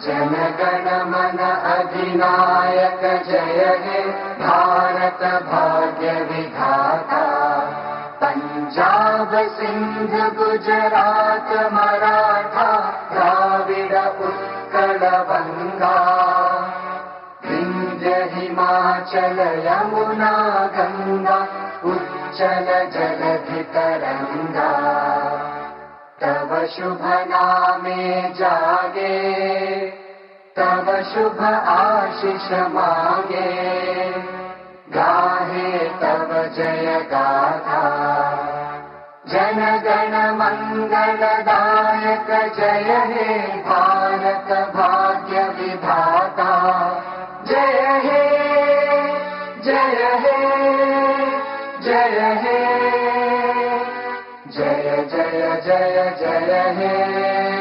जनगण मन अधिनायक जय हे भारत भाग्य विधाता। पंजाब सिंध गुजरात मराठा द्राविड उत्कल बंगा। विंध्य हिमाचल यमुना गंगा उच्चल जलधि तरंगा। तव शुभ नामे जागे तव शुभ आशीष मांगे। गाहे तव जय गाथा जन गण मंगलदायक जय हे भारत भाग्य विधाता। जय हे जय हे जय हे जय जय जय जय हे।